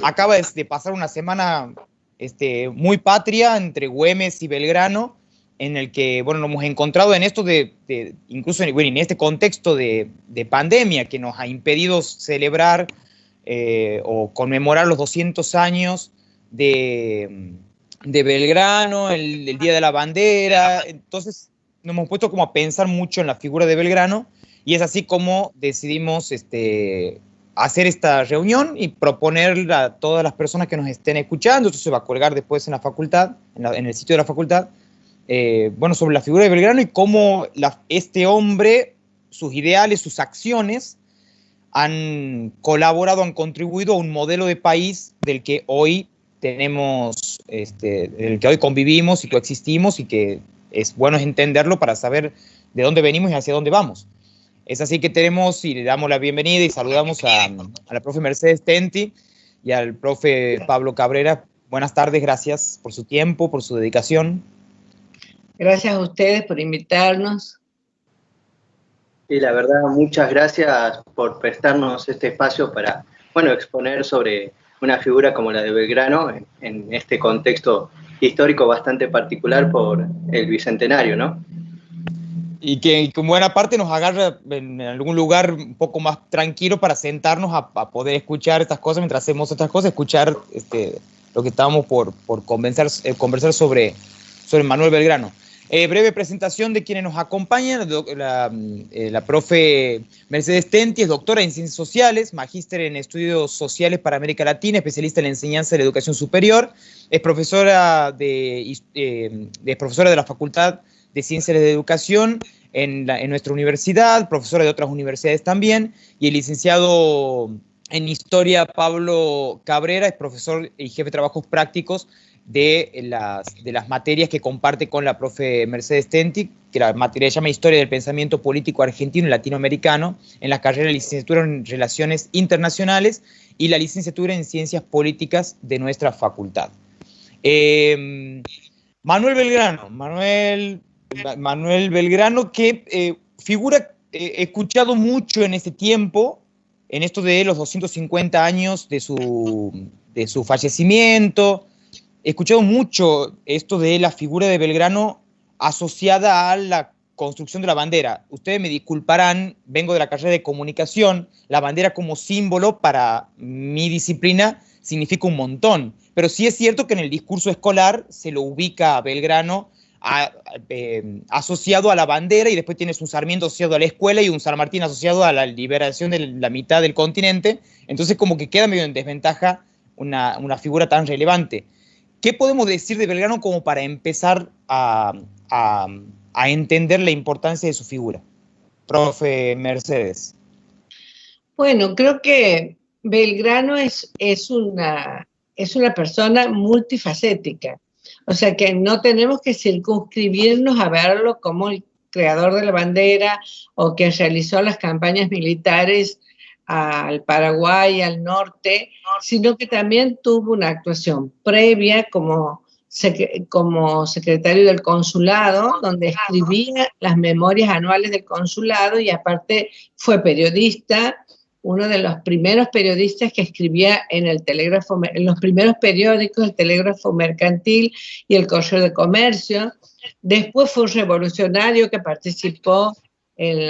acaba de pasar una semana muy patria entre Güemes y Belgrano, en el que, bueno, nos hemos encontrado en esto incluso bueno, en este contexto de pandemia que nos ha impedido celebrar o conmemorar los 200 años de Belgrano, el Día de la Bandera. Entonces nos hemos puesto como a pensar mucho en la figura de Belgrano, y es así como decidimos hacer esta reunión y proponerla a todas las personas que nos estén escuchando. Esto se va a colgar después en la facultad, en el sitio de la facultad, bueno, sobre la figura de Belgrano y cómo este hombre, sus ideales, sus acciones, han colaborado, han contribuido a un modelo de país del que hoy tenemos, del que hoy convivimos y coexistimos, y que es bueno entenderlo para saber de dónde venimos y hacia dónde vamos. Es así que tenemos y le damos la bienvenida y saludamos a la profe Mercedes Tenti y al profe Pablo Cabrera. Buenas tardes, gracias por su tiempo, por su dedicación. Gracias a ustedes por invitarnos. Y la verdad, muchas gracias por prestarnos este espacio para, bueno, exponer sobre una figura como la de Belgrano en este contexto histórico bastante particular por el Bicentenario, ¿no? Y que en buena parte nos agarra en algún lugar un poco más tranquilo para sentarnos a poder escuchar estas cosas mientras hacemos otras cosas, escuchar lo que estábamos por conversar sobre Manuel Belgrano. Breve presentación de quienes nos acompañan. La profe Mercedes Tenti es doctora en Ciencias Sociales, magíster en Estudios Sociales para América Latina, especialista en la enseñanza de la educación superior, es profesora de la Facultad de Ciencias de Educación en nuestra universidad, profesora de otras universidades también, y el licenciado en Historia Pablo Cabrera es profesor y jefe de trabajos prácticos de las materias que comparte con la profe Mercedes Tenti, que la materia se llama Historia del Pensamiento Político Argentino y Latinoamericano, en la carrera de licenciatura en Relaciones Internacionales y la licenciatura en Ciencias Políticas de nuestra facultad. Manuel Belgrano, que figura, he escuchado mucho en este tiempo, en esto de los 250 años de su fallecimiento. He escuchado mucho esto de la figura de Belgrano asociada a la construcción de la bandera. Ustedes me disculparán, vengo de la carrera de comunicación, la bandera como símbolo para mi disciplina significa un montón, pero sí es cierto que en el discurso escolar se lo ubica a Belgrano asociado a la bandera, y después tienes un Sarmiento asociado a la escuela y un San Martín asociado a la liberación de la mitad del continente. Entonces como que queda medio en desventaja una figura tan relevante. ¿Qué podemos decir de Belgrano como para empezar a entender la importancia de su figura? Profe Mercedes. Bueno, creo que Belgrano es una persona multifacética. O sea que no tenemos que circunscribirnos a verlo como el creador de la bandera o que realizó las campañas militares al Paraguay, al norte, sino que también tuvo una actuación previa como secretario del consulado, donde escribía las memorias anuales del consulado y aparte fue periodista, uno de los primeros periodistas que escribía en los primeros periódicos, el Telégrafo Mercantil y el Correo de Comercio. Después fue un revolucionario que participó en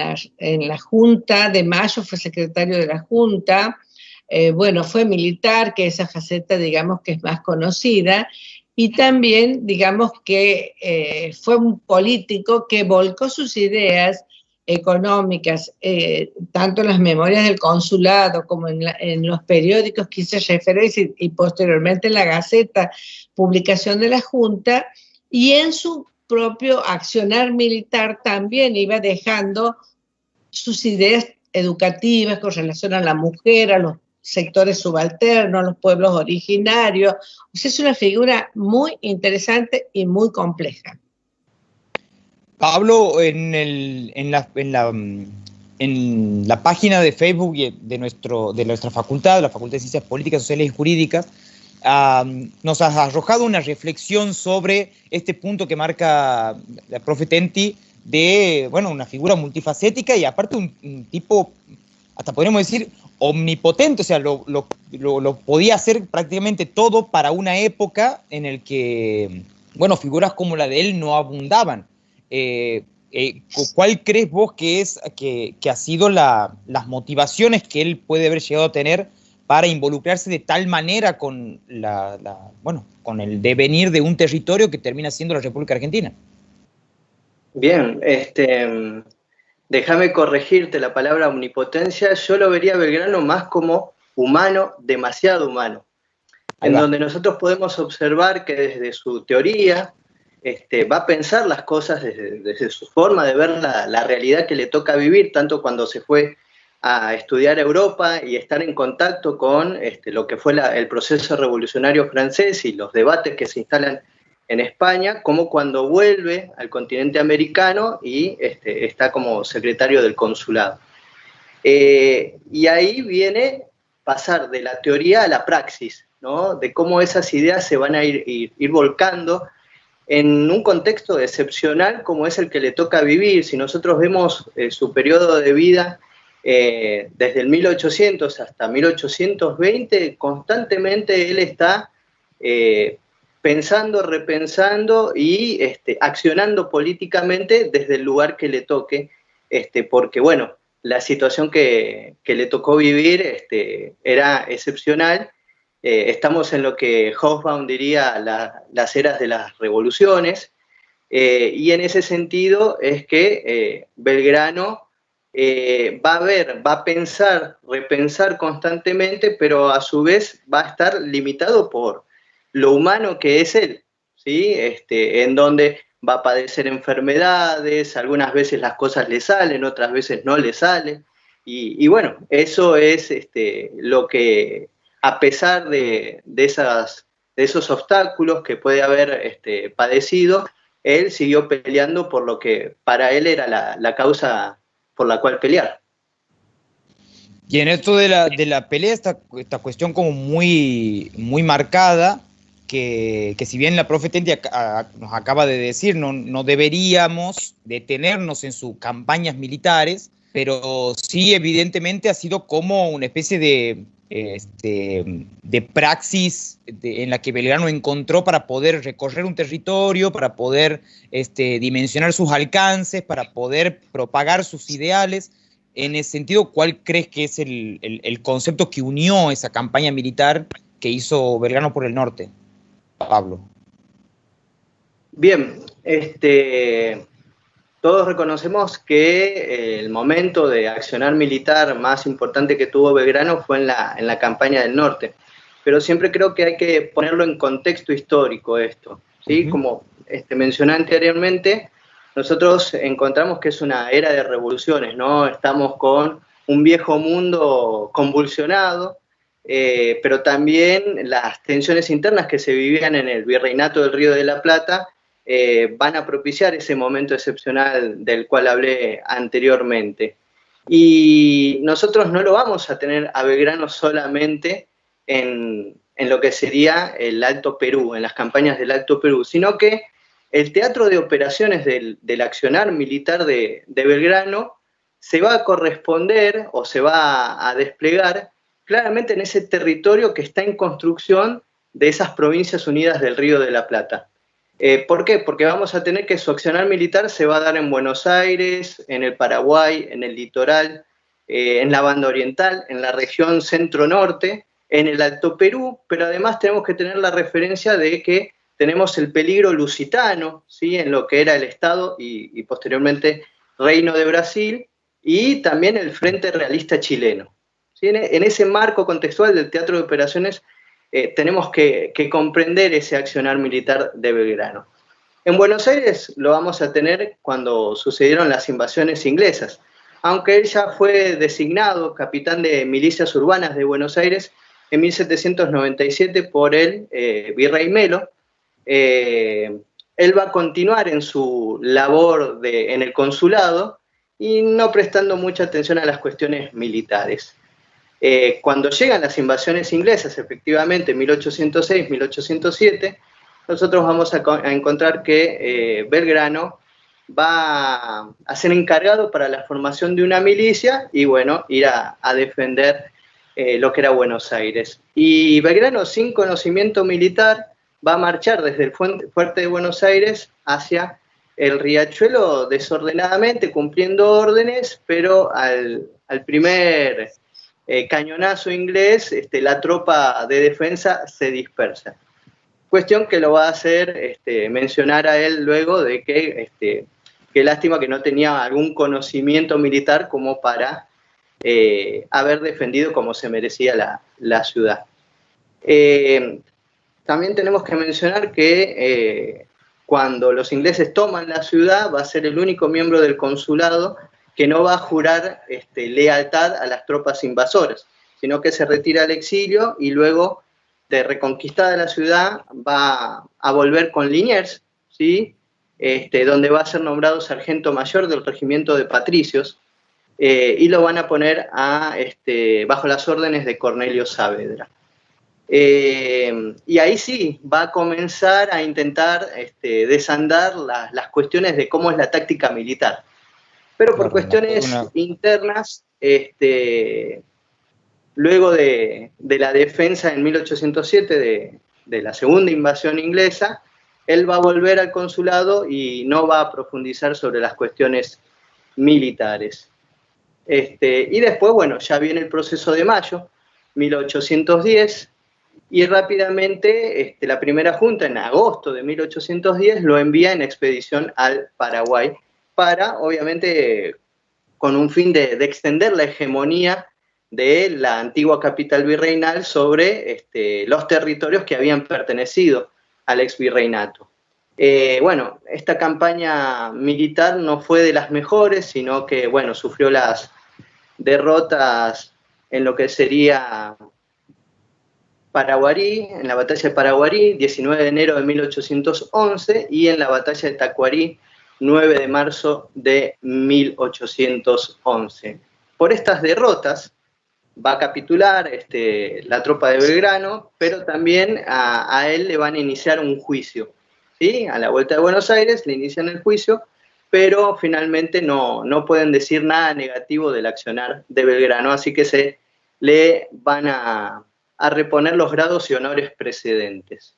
la Junta de Mayo, fue secretario de la Junta. Bueno, fue militar, que esa faceta, digamos, que es más conocida. Y también, digamos, que fue un político que volcó sus ideas económicas, tanto en las memorias del consulado como en los periódicos que hice referencia y posteriormente en la Gaceta, publicación de la Junta, y en su propio accionar militar también iba dejando sus ideas educativas con relación a la mujer, a los sectores subalternos, a los pueblos originarios. O sea, es una figura muy interesante y muy compleja. Pablo, en la página de Facebook de nuestra facultad, la Facultad de Ciencias Políticas, Sociales y Jurídicas, nos has arrojado una reflexión sobre este punto que marca la profe Tenti de, bueno, una figura multifacética y aparte un tipo hasta podríamos decir, omnipotente, o sea, lo podía hacer prácticamente todo para una época en el que, bueno, figuras como la de él no abundaban. ¿Cuál crees vos que ha sido las motivaciones que él puede haber llegado a tener para involucrarse de tal manera con, con el devenir de un territorio que termina siendo la República Argentina? Bien, déjame corregirte la palabra omnipotencia. Yo lo vería a Belgrano más como humano, demasiado humano, en donde nosotros podemos observar que desde su teoría va a pensar las cosas desde su forma de ver la realidad que le toca vivir, tanto cuando se fue a estudiar Europa y estar en contacto con lo que fue el proceso revolucionario francés y los debates que se instalan en España, como cuando vuelve al continente americano y está como secretario del consulado. Y ahí viene pasar de la teoría a la praxis, ¿no? De cómo esas ideas se van a ir volcando en un contexto excepcional como es el que le toca vivir. Si nosotros vemos su periodo de vida desde el 1800 hasta 1820, constantemente él está pensando, repensando y accionando políticamente desde el lugar que le toque, porque bueno, la situación que le tocó vivir era excepcional. Estamos en lo que Hobsbawm diría las eras de las revoluciones, y en ese sentido es que Belgrano va a pensar, repensar constantemente, pero a su vez va a estar limitado por lo humano que es él, ¿sí? En donde va a padecer enfermedades, algunas veces las cosas le salen, otras veces no le salen, y bueno, eso es lo que, a pesar de esos obstáculos que puede haber padecido, él siguió peleando por lo que para él era la causa por la cual pelear. Y en esto de la pelea, esta cuestión como muy marcada, que si bien la profe Tentia nos acaba de decir, no deberíamos detenernos en sus campañas militares, pero sí evidentemente ha sido como una especie de praxis en la que Belgrano encontró para poder recorrer un territorio, para poder dimensionar sus alcances, para poder propagar sus ideales. En ese sentido, ¿cuál crees que es el concepto que unió esa campaña militar que hizo Belgrano por el norte, Pablo? Bien, todos reconocemos que el momento de accionar militar más importante que tuvo Belgrano fue en la campaña del norte, pero siempre creo que hay que ponerlo en contexto histórico esto, ¿sí? Como mencioné anteriormente, nosotros encontramos que es una era de revoluciones, ¿no? Estamos con un viejo mundo convulsionado, pero también las tensiones internas que se vivían en el virreinato del Río de la Plata van a propiciar ese momento excepcional del cual hablé anteriormente. Y nosotros no lo vamos a tener a Belgrano solamente en lo que sería el Alto Perú, en las campañas del Alto Perú, sino que el teatro de operaciones del accionar militar de Belgrano se va a corresponder o se va a desplegar claramente en ese territorio que está en construcción de esas provincias unidas del Río de la Plata. ¿Por qué? Porque vamos a tener que su accionar militar se va a dar en Buenos Aires, en el Paraguay, en el litoral, en la banda oriental, en la región centro-norte, en el Alto Perú, pero además tenemos que tener la referencia de que tenemos el peligro lusitano, ¿sí? En lo que era el Estado y posteriormente Reino de Brasil, y también el Frente Realista Chileno. ¿Sí? En ese marco contextual del teatro de operaciones tenemos que comprender ese accionar militar de Belgrano. En Buenos Aires lo vamos a tener cuando sucedieron las invasiones inglesas, aunque él ya fue designado capitán de milicias urbanas de Buenos Aires en 1797 por el virrey Melo. Él va a continuar en su labor en el consulado y no prestando mucha atención a las cuestiones militares. Cuando llegan las invasiones inglesas, efectivamente, en 1806, 1807, nosotros vamos a encontrar que Belgrano va a ser encargado para la formación de una milicia y, bueno, ir a defender lo que era Buenos Aires. Y Belgrano, sin conocimiento militar, va a marchar desde el fuerte de Buenos Aires hacia el Riachuelo desordenadamente, cumpliendo órdenes, pero al primer cañonazo inglés, la tropa de defensa se dispersa. Cuestión que lo va a hacer mencionar a él luego de que qué lástima que no tenía algún conocimiento militar como para haber defendido como se merecía la ciudad. También tenemos que mencionar que cuando los ingleses toman la ciudad, va a ser el único miembro del consulado que no va a jurar lealtad a las tropas invasoras, sino que se retira al exilio y luego de reconquistada la ciudad va a volver con Liniers, ¿sí? Donde va a ser nombrado sargento mayor del regimiento de patricios, y lo van a poner bajo las órdenes de Cornelio Saavedra. Y ahí sí, va a comenzar a intentar desandar las cuestiones de cómo es la táctica militar. Pero por cuestiones internas, luego de la defensa en 1807 de la segunda invasión inglesa, él va a volver al consulado y no va a profundizar sobre las cuestiones militares. Y después, bueno, ya viene el proceso de mayo, 1810, y rápidamente la primera junta, en agosto de 1810, lo envía en expedición al Paraguay, para, obviamente, con un fin de extender la hegemonía de la antigua capital virreinal sobre los territorios que habían pertenecido al exvirreinato. Bueno, esta campaña militar no fue de las mejores, sino que, bueno, sufrió las derrotas en lo que sería Paraguarí, en la batalla de Paraguarí, 19 de enero de 1811, y en la batalla de Tacuarí, 9 de marzo de 1811. Por estas derrotas va a capitular la tropa de Belgrano, pero también a él le van a iniciar un juicio, ¿sí? A la vuelta de Buenos Aires le inician el juicio, pero finalmente no pueden decir nada negativo del accionar de Belgrano, así que se le van a reponer los grados y honores precedentes.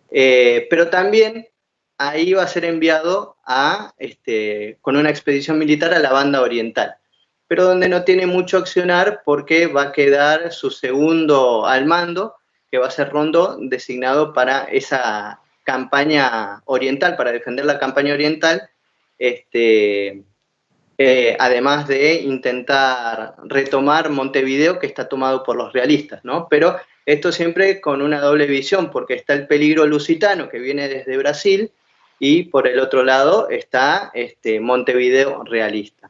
Pero también ahí va a ser enviado con una expedición militar a la banda oriental, pero donde no tiene mucho accionar porque va a quedar su segundo al mando, que va a ser Rondó, designado para esa campaña oriental, para defender la campaña oriental, además de intentar retomar Montevideo, que está tomado por los realistas, ¿no? Pero esto siempre con una doble visión, porque está el peligro lusitano que viene desde Brasil, y por el otro lado está Montevideo realista.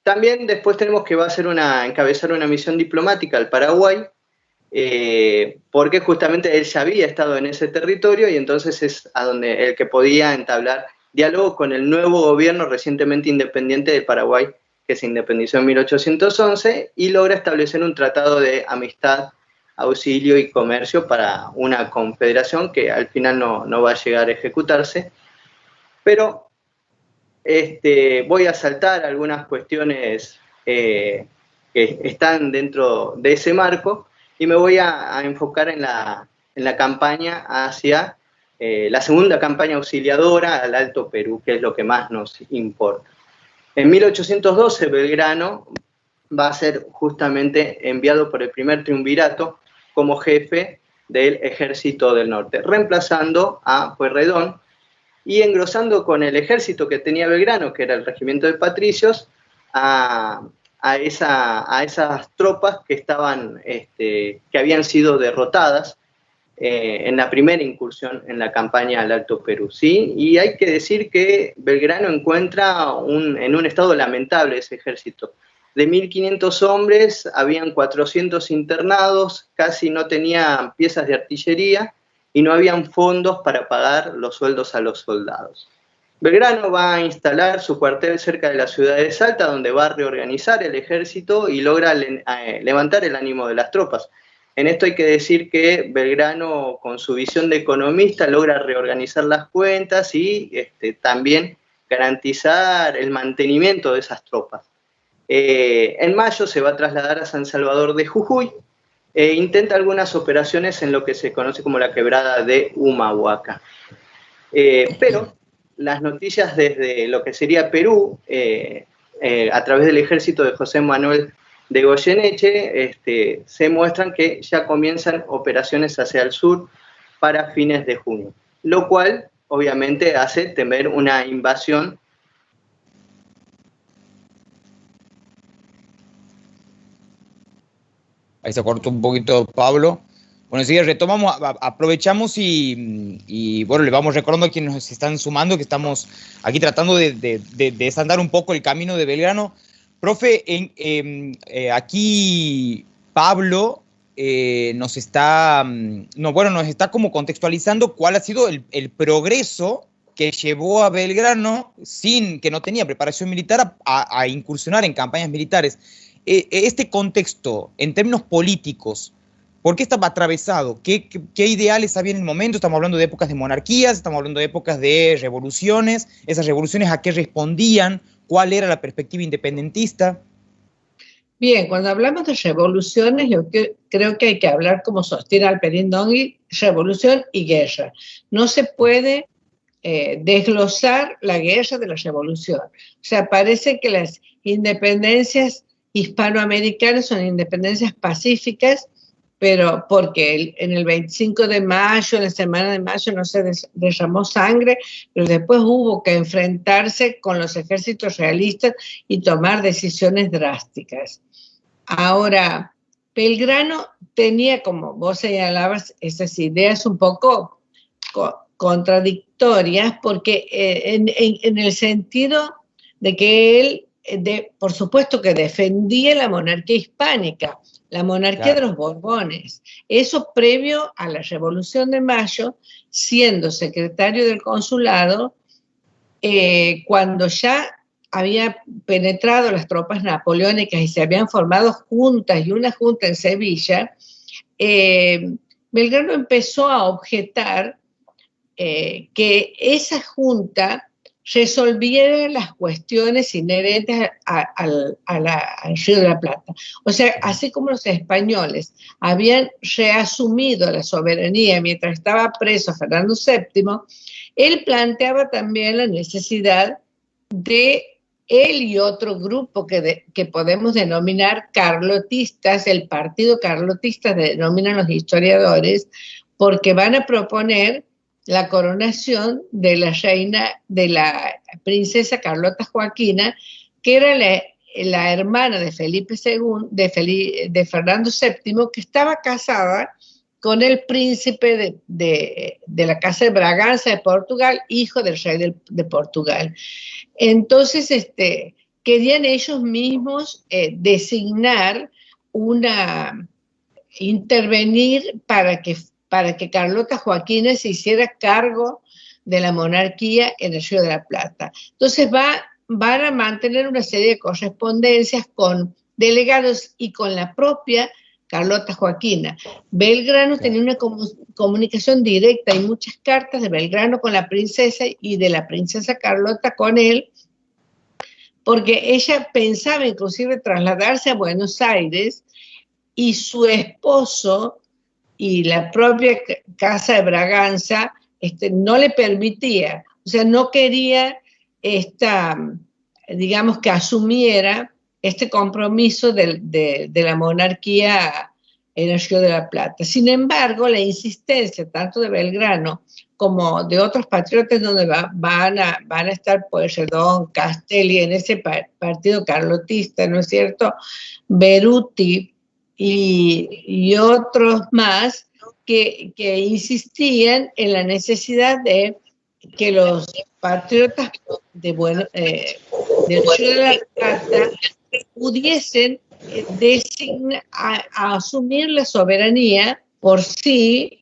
También después tenemos que va a encabezar una misión diplomática al Paraguay, porque justamente él ya había estado en ese territorio y entonces es a donde el que podía entablar diálogo con el nuevo gobierno recientemente independiente del Paraguay, que se independizó en 1811 y logra establecer un tratado de amistad, auxilio y comercio para una confederación que al final no va a llegar a ejecutarse. Pero voy a saltar algunas cuestiones que están dentro de ese marco y me voy a enfocar en la campaña hacia la segunda campaña auxiliadora al Alto Perú, que es lo que más nos importa. En 1812 Belgrano va a ser justamente enviado por el primer triunvirato como jefe del Ejército del Norte, reemplazando a Pueyrredón y engrosando con el ejército que tenía Belgrano, que era el regimiento de patricios, a esas tropas que habían sido derrotadas en la primera incursión en la campaña al Alto Perú, ¿sí? Y hay que decir que Belgrano encuentra en un estado lamentable ese ejército. De 1.500 hombres, habían 400 internados, casi no tenían piezas de artillería y no habían fondos para pagar los sueldos a los soldados. Belgrano va a instalar su cuartel cerca de la ciudad de Salta, donde va a reorganizar el ejército y logra levantar el ánimo de las tropas. En esto hay que decir que Belgrano, con su visión de economista, logra reorganizar las cuentas y también garantizar el mantenimiento de esas tropas. En mayo se va a trasladar a San Salvador de Jujuy e intenta algunas operaciones en lo que se conoce como la quebrada de Humahuaca. Pero las noticias desde lo que sería Perú, a través del ejército de José Manuel de Goyeneche, se muestran que ya comienzan operaciones hacia el sur para fines de junio, lo cual obviamente hace temer una invasión. Ahí se cortó un poquito Pablo. Bueno, sí, retomamos, aprovechamos y bueno, le vamos recordando a quienes nos están sumando que estamos aquí tratando de desandar un poco el camino de Belgrano. Profe, aquí Pablo nos está como contextualizando cuál ha sido el progreso que llevó a Belgrano, sin que no tenía preparación militar, a incursionar en campañas militares. Este contexto, en términos políticos, ¿por qué estaba atravesado? ¿Qué ideales había en el momento? Estamos hablando de épocas de monarquías, estamos hablando de épocas de revoluciones. ¿Esas revoluciones a qué respondían? ¿Cuál era la perspectiva independentista? Bien, cuando hablamos de revoluciones, yo creo que hay que hablar, como sostiene Alperín Dongui, revolución y guerra. No se puede desglosar la guerra de la revolución. O sea, parece que las independencias hispanoamericanas son independencias pacíficas, pero porque en el 25 de mayo, en la semana de mayo, no se derramó sangre, pero después hubo que enfrentarse con los ejércitos realistas y tomar decisiones drásticas. Ahora, Belgrano tenía, como vos señalabas, esas ideas un poco contradictorias, porque en el sentido de que él, por supuesto que defendía la monarquía hispánica, la monarquía de los Borbones, eso previo a la Revolución de Mayo, siendo secretario del consulado, cuando ya había penetrado las tropas napoleónicas y se habían formado juntas, y una junta en Sevilla, Belgrano empezó a objetar que esa junta resolviera las cuestiones inherentes al Río de la Plata. O sea, así como los españoles habían reasumido la soberanía mientras estaba preso Fernando VII, él planteaba también la necesidad de él y otro grupo que podemos denominar carlotistas, el partido carlotista denominan los historiadores, porque van a proponer la coronación de la reina, de la princesa Carlota Joaquina, que era la hermana de Felipe II, de Fernando VII, que estaba casada con el príncipe de la casa de Braganza de Portugal, hijo del rey de Portugal. Entonces, querían ellos mismos designar intervenir para que Carlota Joaquina se hiciera cargo de la monarquía en el Río de la Plata. Entonces van a mantener una serie de correspondencias con delegados y con la propia Carlota Joaquina. Belgrano tenía una comunicación directa, hay muchas cartas de Belgrano con la princesa y de la princesa Carlota con él, porque ella pensaba inclusive trasladarse a Buenos Aires y su esposo y la propia casa de Braganza no le permitía, o sea, no quería digamos que asumiera este compromiso de la monarquía en el Río de la Plata. Sin embargo, la insistencia tanto de Belgrano como de otros patriotas donde van a estar Pueyrredón, Castelli, en ese partido carlotista, ¿no es cierto?, Beruti y otros más que insistían en la necesidad de que los patriotas del Río de la Plata pudiesen asumir la soberanía por sí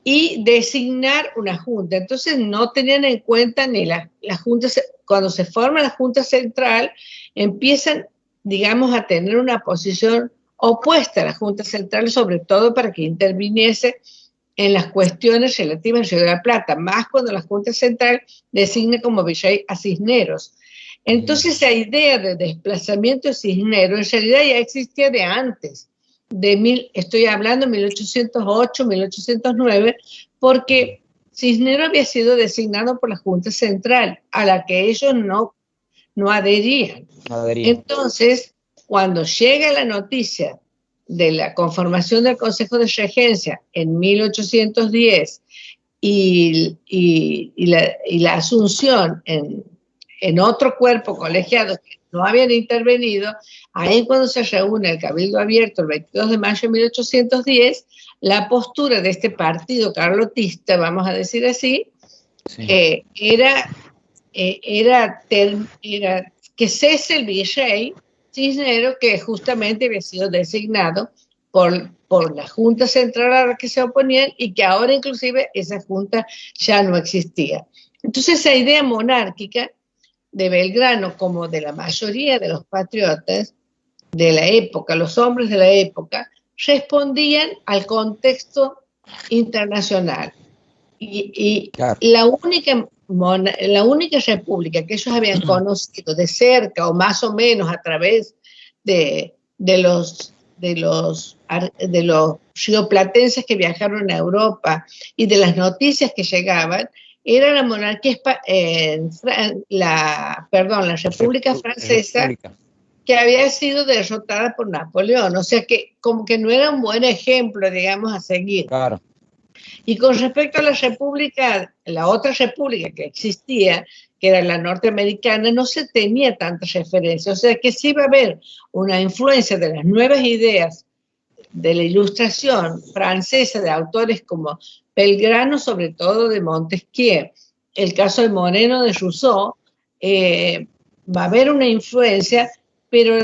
y designar una junta. Entonces no tenían en cuenta ni la junta, cuando se forma la Junta Central, empiezan, digamos, a tener una posición opuesta a la Junta Central, sobre todo para que interviniese en las cuestiones relativas al Río de la Plata, más cuando la Junta Central designa como virrey a Cisneros. Entonces, esa idea de desplazamiento de Cisneros en realidad ya existía de antes, estoy hablando de 1808, 1809, porque Cisneros había sido designado por la Junta Central, a la que ellos no adherían. Entonces, cuando llega la noticia de la conformación del Consejo de Regencia en 1810 y la asunción en otro cuerpo colegiado que no habían intervenido, ahí cuando se reúne el Cabildo Abierto el 22 de mayo de 1810, la postura de este partido carlotista, vamos a decir así, sí, era que cese el virrey Cisneros, que justamente había sido designado por la Junta Central a la que se oponían y que ahora inclusive esa Junta ya no existía. Entonces esa idea monárquica de Belgrano, como de la mayoría de los patriotas de la época, los hombres de la época, respondían al contexto internacional. Y claro, la única república que ellos habían conocido de cerca o más o menos a través de los rioplatenses que viajaron a Europa y de las noticias que llegaban, era la monarquía, la República Francesa, que había sido derrotada por Napoleón. O sea que como que no era un buen ejemplo, digamos, a seguir. Claro. Y con respecto a la otra república que existía, que era la norteamericana, no se tenía tanta referencia. O sea que sí va a haber una influencia de las nuevas ideas de la Ilustración francesa, de autores como Belgrano, sobre todo de Montesquieu, el caso de Moreno de Rousseau, va a haber una influencia, pero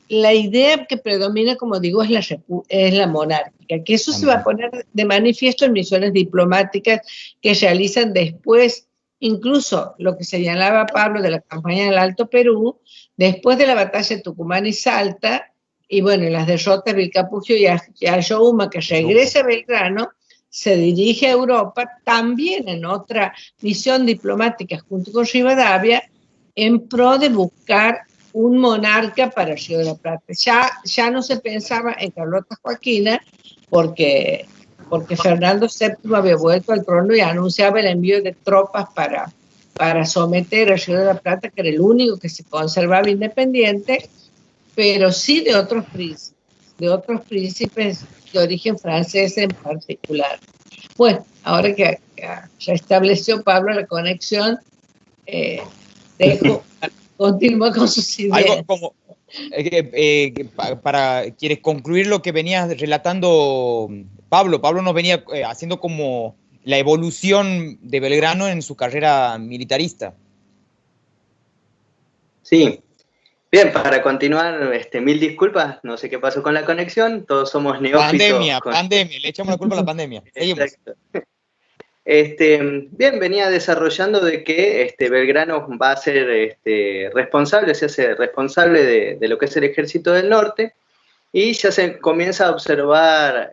la idea que predomina, como digo, es la monárquica, que eso se va a poner de manifiesto en misiones diplomáticas que realizan después, incluso lo que señalaba Pablo de la campaña del Alto Perú, después de la batalla de Tucumán y Salta, y bueno, en las derrotas de Vilcapugio y Ayohuma, que regresa a Belgrano, se dirige a Europa, también en otra misión diplomática junto con Rivadavia, en pro de buscar un monarca para el Río de la Plata. Ya no se pensaba en Carlota Joaquina, porque Fernando VII había vuelto al trono y anunciaba el envío de tropas para someter al Río de la Plata, que era el único que se conservaba independiente, pero sí de otros príncipes de origen francés en particular. Bueno, ahora que ya estableció Pablo la conexión, continúa con sus ideas. Algo como, ¿quieres concluir lo que venías relatando, Pablo? Pablo nos venía haciendo como la evolución de Belgrano en su carrera militarista. Sí. Bien, para continuar, mil disculpas, no sé qué pasó con la conexión, todos somos neófitos. Pandemia, le echamos la culpa a la pandemia. Seguimos. Bien, venía desarrollando de que Belgrano va a ser responsable, se hace responsable de lo que es el Ejército del Norte, y ya se comienza a observar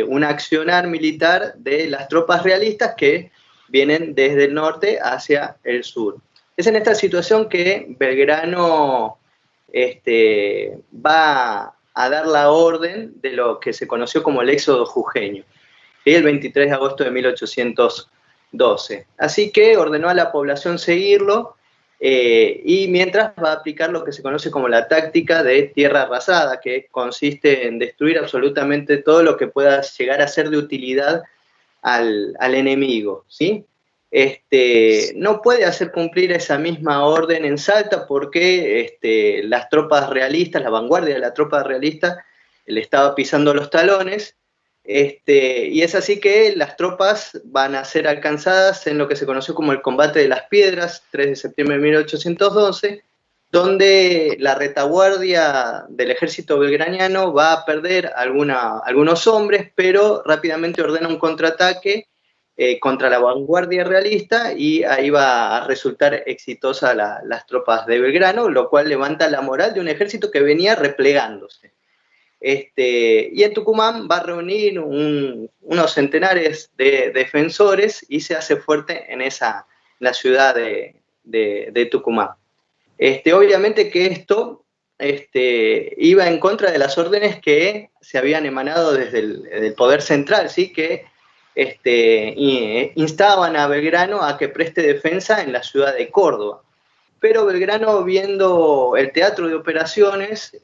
un accionar militar de las tropas realistas que vienen desde el norte hacia el sur. Es en esta situación que Belgrano va a dar la orden de lo que se conoció como el éxodo jujeño, el 23 de agosto de 1812. Así que ordenó a la población seguirlo, y mientras va a aplicar lo que se conoce como la táctica de tierra arrasada, que consiste en destruir absolutamente todo lo que pueda llegar a ser de utilidad al enemigo, ¿sí? No puede hacer cumplir esa misma orden en Salta porque las tropas realistas, la vanguardia de la tropa realista, le estaba pisando los talones, y es así que las tropas van a ser alcanzadas en lo que se conoció como el combate de las piedras, 3 de septiembre de 1812, donde la retaguardia del ejército belgraniano va a perder algunos hombres, pero rápidamente ordena un contraataque contra la vanguardia realista, y ahí va a resultar exitosa las tropas de Belgrano, lo cual levanta la moral de un ejército que venía replegándose. Y en Tucumán va a reunir unos centenares de defensores y se hace fuerte en la ciudad de Tucumán. Obviamente que esto iba en contra de las órdenes que se habían emanado desde el poder central, ¿sí? Que instaban a Belgrano a que preste defensa en la ciudad de Córdoba. Pero Belgrano, viendo el teatro de operaciones,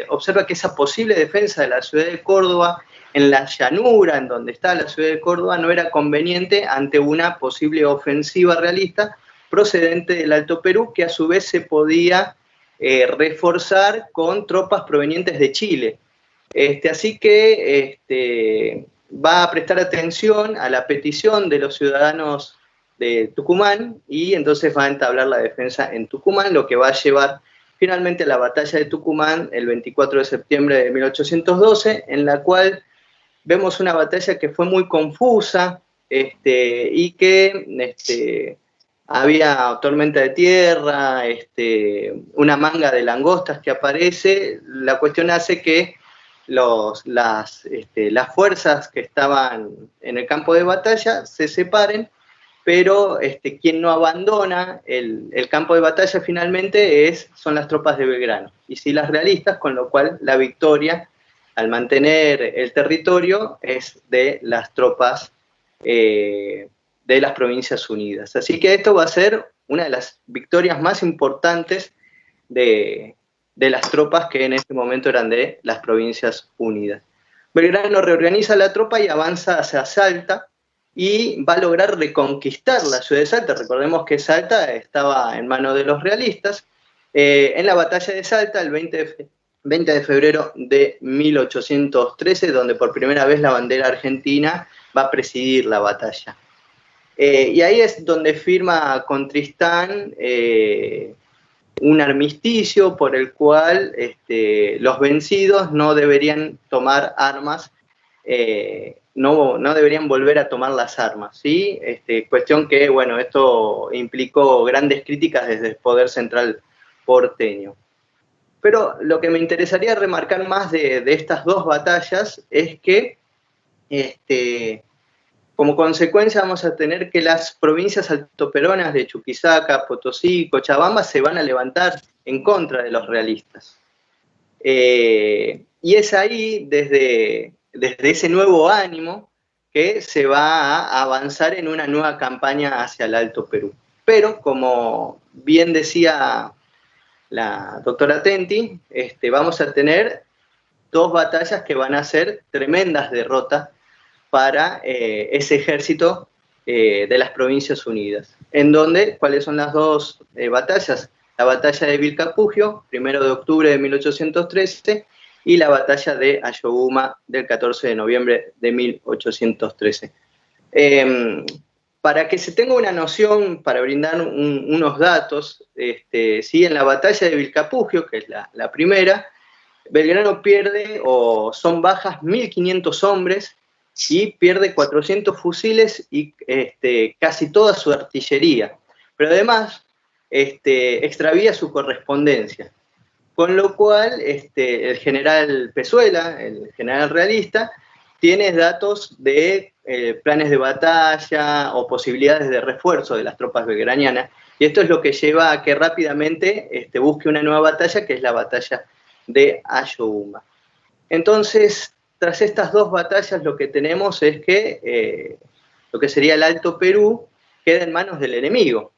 observa que esa posible defensa de la ciudad de Córdoba, en la llanura en donde está la ciudad de Córdoba, no era conveniente ante una posible ofensiva realista procedente del Alto Perú, que a su vez se podía reforzar con tropas provenientes de Chile. Así que va a prestar atención a la petición de los ciudadanos de Tucumán y entonces va a entablar la defensa en Tucumán, lo que va a llevar finalmente a la batalla de Tucumán el 24 de septiembre de 1812, en la cual vemos una batalla que fue muy confusa y que había tormenta de tierra, una manga de langostas que aparece. La cuestión hace que las fuerzas que estaban en el campo de batalla se separen, pero quien no abandona el campo de batalla finalmente son las tropas de Belgrano, y sí las realistas, con lo cual la victoria, al mantener el territorio, es de las tropas de las Provincias Unidas. Así que esto va a ser una de las victorias más importantes de las tropas que en ese momento eran de las Provincias Unidas. Belgrano reorganiza la tropa y avanza hacia Salta, y va a lograr reconquistar la ciudad de Salta. Recordemos que Salta estaba en manos de los realistas. En la batalla de Salta, el 20 de febrero de 1813, donde por primera vez la bandera argentina va a presidir la batalla. Y ahí es donde firma con Tristán un armisticio por el cual los vencidos no deberían tomar armas, no deberían volver a tomar las armas, ¿sí? Cuestión que, bueno, esto implicó grandes críticas desde el poder central porteño. Pero lo que me interesaría remarcar más de estas dos batallas es que, como consecuencia, vamos a tener que las provincias altoperonas de Chuquisaca, Potosí, Cochabamba se van a levantar en contra de los realistas. Y es ahí, desde ese nuevo ánimo, que se va a avanzar en una nueva campaña hacia el Alto Perú. Pero, como bien decía la doctora Tenti, vamos a tener dos batallas que van a ser tremendas derrotas para ese ejército de las Provincias Unidas. ¿Cuáles son las dos batallas? La batalla de Vilcapugio, 1 de octubre de 1813, y la batalla de Ayohuma del 14 de noviembre de 1813. Para que se tenga una noción, para brindar unos datos, ¿sí? En la batalla de Vilcapugio, que es la primera, Belgrano pierde, o son bajas, 1.500 hombres, y pierde 400 fusiles y casi toda su artillería. Pero además, extravía su correspondencia. Con lo cual, el general Pezuela, el general realista, tiene datos de planes de batalla o posibilidades de refuerzo de las tropas belgranianas, y esto es lo que lleva a que rápidamente busque una nueva batalla, que es la batalla de Ayohuma. Entonces, tras estas dos batallas, lo que tenemos es que lo que sería el Alto Perú queda en manos del enemigo.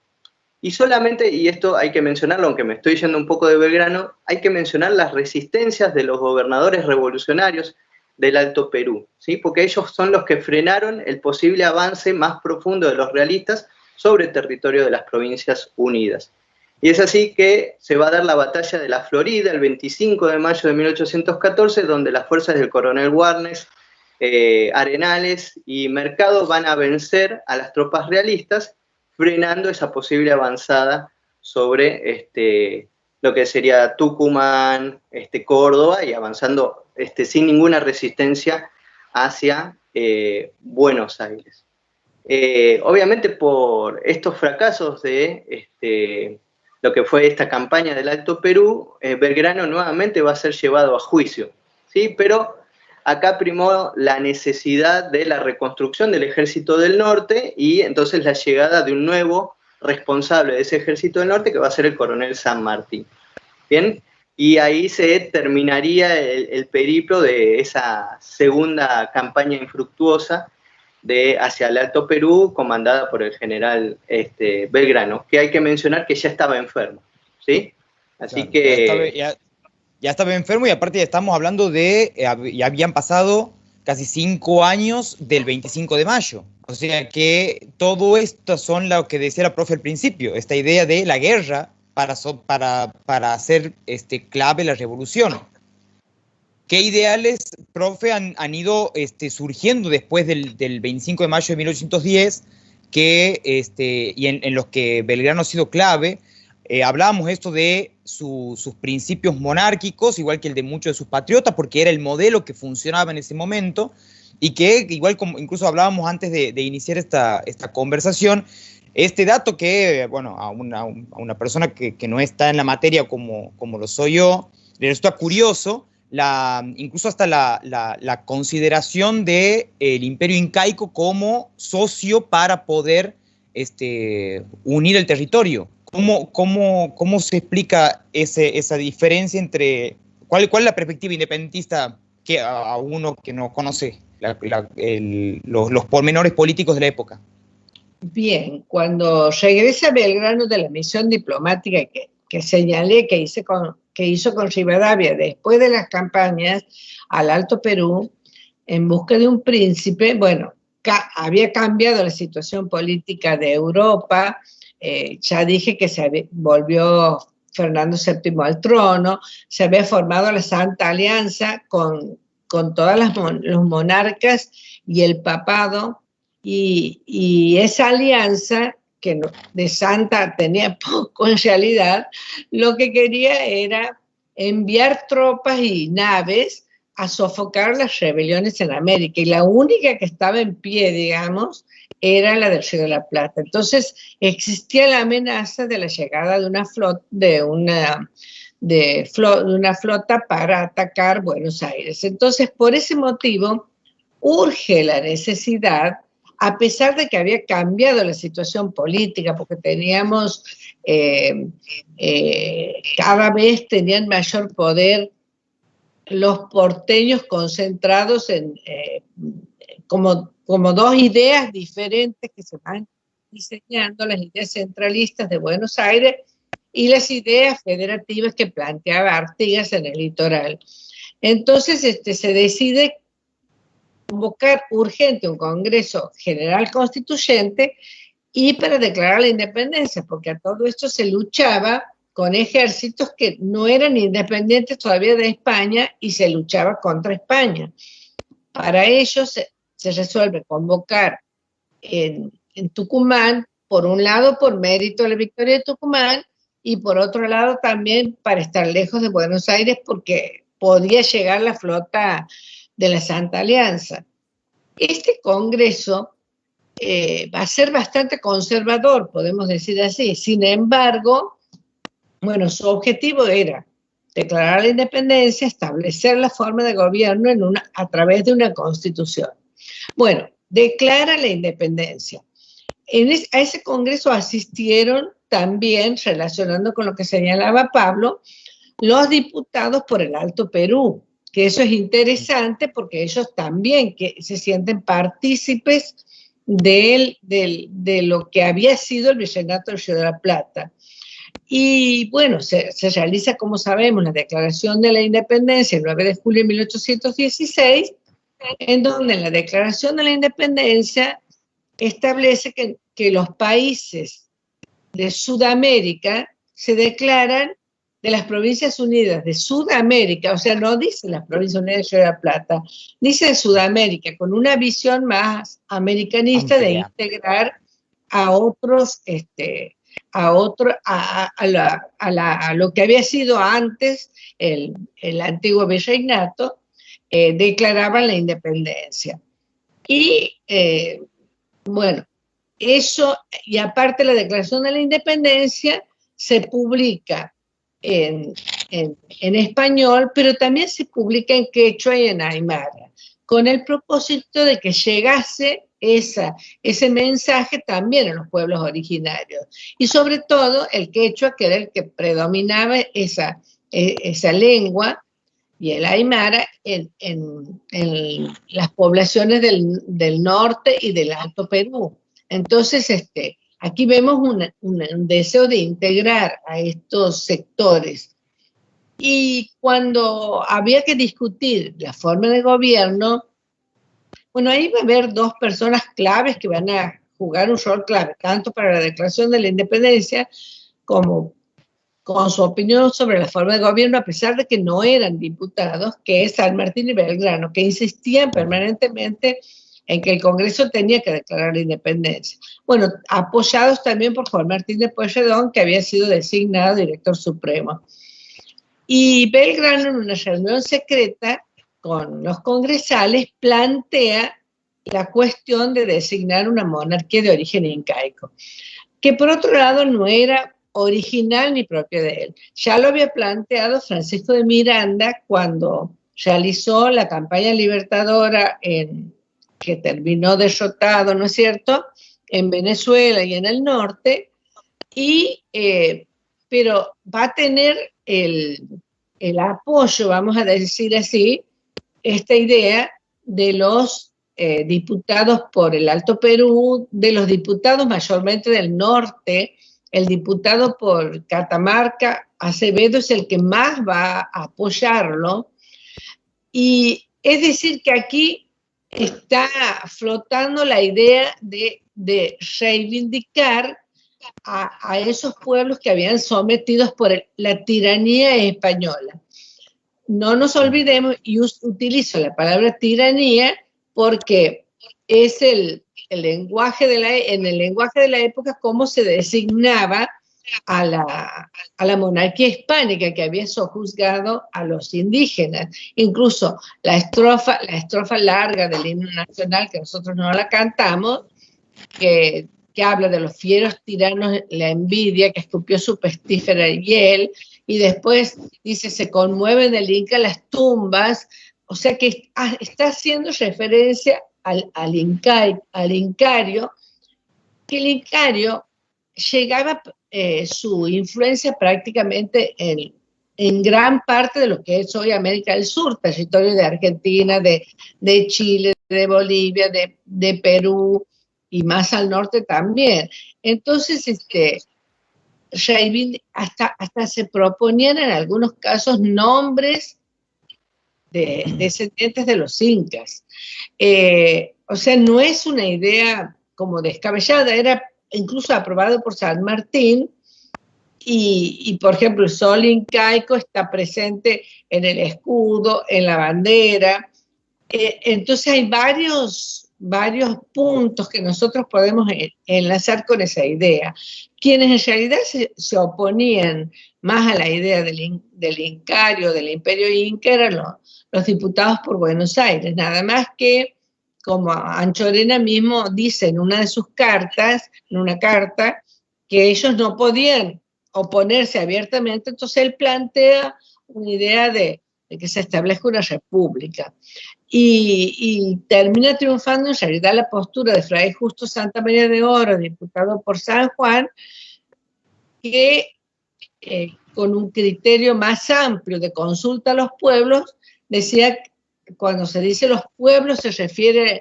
Y solamente, y esto hay que mencionarlo, aunque me estoy yendo un poco de Belgrano, hay que mencionar las resistencias de los gobernadores revolucionarios del Alto Perú, ¿sí? Porque ellos son los que frenaron el posible avance más profundo de los realistas sobre el territorio de las Provincias Unidas. Y es así que se va a dar la batalla de la Florida el 25 de mayo de 1814, donde las fuerzas del coronel Warnes, Arenales y Mercado van a vencer a las tropas realistas, frenando esa posible avanzada sobre lo que sería Tucumán, Córdoba, y avanzando sin ninguna resistencia hacia Buenos Aires. Obviamente, por estos fracasos de lo que fue esta campaña del Alto Perú, Belgrano nuevamente va a ser llevado a juicio. ¿sí? Pero acá primó la necesidad de la reconstrucción del Ejército del Norte y entonces la llegada de un nuevo responsable de ese Ejército del Norte, que va a ser el coronel San Martín. ¿Bien? Y ahí se terminaría el periplo de esa segunda campaña infructuosa hacia el Alto Perú, comandada por el general Belgrano, que hay que mencionar que ya estaba enfermo, ¿sí? Así claro, que... ya estaba enfermo, y aparte estamos hablando de, ya habían pasado casi 5 años del 25 de mayo. O sea que todo esto son lo que decía la profe al principio, esta idea de la guerra para hacer clave la revolución. ¿Qué ideales, profe, han ido surgiendo después del 25 de mayo de 1810 y en los que Belgrano ha sido clave? Hablábamos esto de sus principios monárquicos, igual que el de muchos de sus patriotas, porque era el modelo que funcionaba en ese momento, y que, igual como incluso hablábamos antes de iniciar esta conversación, este dato que, bueno, a una persona que no está en la materia como lo soy yo, le resulta curioso, incluso hasta la consideración del imperio incaico como socio para poder unir el territorio. ¿Cómo se explica esa diferencia entre... ¿Cuál es la perspectiva independentista que a uno que no conoce los pormenores políticos de la época? Bien, cuando regresa Belgrano de la misión diplomática que señalé que hizo con Rivadavia después de las campañas al Alto Perú, en busca de un príncipe, bueno, había cambiado la situación política de Europa, ya dije que volvió Fernando VII al trono, se había formado la Santa Alianza con todos los monarcas y el papado, y esa alianza que de santa tenía poco en realidad, lo que quería era enviar tropas y naves a sofocar las rebeliones en América, y la única que estaba en pie, digamos, era la del Río de la Plata. Entonces existía la amenaza de la llegada de una flota para atacar Buenos Aires. Entonces, por ese motivo, urge la necesidad, a pesar de que había cambiado la situación política, porque teníamos, cada vez tenían mayor poder los porteños concentrados como dos ideas diferentes que se van diseñando, las ideas centralistas de Buenos Aires y las ideas federativas que planteaba Artigas en el litoral. Entonces se decide convocar urgente un Congreso General Constituyente y para declarar la independencia, porque a todo esto se luchaba con ejércitos que no eran independientes todavía de España, y se luchaba contra España. Para ello se resuelve convocar en Tucumán, por un lado por mérito de la victoria de Tucumán, y por otro lado también para estar lejos de Buenos Aires, porque podía llegar la flota de la Santa Alianza. Este Congreso va a ser bastante conservador, podemos decir así. Sin embargo, bueno, su objetivo era declarar la independencia, establecer la forma de gobierno a través de una constitución. Bueno, declara la independencia. A ese Congreso asistieron también, relacionando con lo que señalaba Pablo, los diputados por el Alto Perú, que eso es interesante porque ellos también que se sienten partícipes de lo que había sido el Virreinato del Río de la Plata. Y bueno, se realiza, como sabemos, la Declaración de la Independencia el 9 de julio de 1816, en donde en la Declaración de la Independencia establece que los países de Sudamérica se declaran de las Provincias Unidas de Sudamérica, o sea, no dice las Provincias Unidas de Río de la Plata, dice Sudamérica, con una visión más americanista de integrar a otros, a lo que había sido antes el antiguo virreinato, declaraban la independencia. Y bueno, eso, y aparte la Declaración de la Independencia se publica en español, pero también se publica en quechua y en aymara, con el propósito de que llegase ese mensaje también a los pueblos originarios. Y sobre todo el quechua, que era el que predominaba esa lengua, y el aymara en las poblaciones del norte y del Alto Perú. Entonces, aquí vemos un deseo de integrar a estos sectores. Y cuando había que discutir la forma de gobierno, bueno, ahí va a haber dos personas claves que van a jugar un rol clave, tanto para la declaración de la independencia como con su opinión sobre la forma de gobierno, a pesar de que no eran diputados, que es San Martín y Belgrano, que insistían permanentemente en que el Congreso tenía que declarar la independencia. Bueno, apoyados también por Juan Martín de Pueyrredón, que había sido designado director supremo. Y Belgrano, en una reunión secreta con los congresales, plantea la cuestión de designar una monarquía de origen incaico, que por otro lado no era original ni propio de él. Ya lo había planteado Francisco de Miranda cuando realizó la campaña libertadora que terminó derrotado, ¿no es cierto?, en Venezuela y en el norte, pero va a tener el apoyo, vamos a decir así, esta idea de los diputados por el Alto Perú, de los diputados mayormente del norte. El diputado por Catamarca, Acevedo, es el que más va a apoyarlo. Y es decir que aquí está flotando la idea de reivindicar a esos pueblos que habían sometidos por la tiranía española. No nos olvidemos, y utilizo la palabra tiranía porque es en el lenguaje de la época cómo se designaba a la monarquía hispánica que había sojuzgado a los indígenas. Incluso la estrofa larga del himno nacional, que nosotros no la cantamos, que habla de los fieros tiranos, la envidia que escupió su pestífera hiel, y después dice, se conmueven el Inca las tumbas, o sea que está haciendo referencia al incario, que el incario llegaba su influencia prácticamente en gran parte de lo que es hoy América del Sur, territorio de Argentina, de Chile, de Bolivia, de Perú, y más al norte también. Entonces, hasta se proponían en algunos casos nombres de descendientes de los incas. O sea, no es una idea como descabellada, era incluso aprobado por San Martín, y por ejemplo, el sol incaico está presente en el escudo, en la bandera. Entonces hay varios puntos que nosotros podemos enlazar con esa idea. Quienes en realidad se oponían más a la idea del incario, del imperio inca, eran los diputados por Buenos Aires, nada más que, como Anchorena mismo dice en una de sus cartas, en una carta, que ellos no podían oponerse abiertamente, entonces él plantea una idea de que se establezca una república. Y termina triunfando en realidad la postura de Fray Justo Santa María de Oro, diputado por San Juan, que con un criterio más amplio de consulta a los pueblos, decía que cuando se dice los pueblos se refiere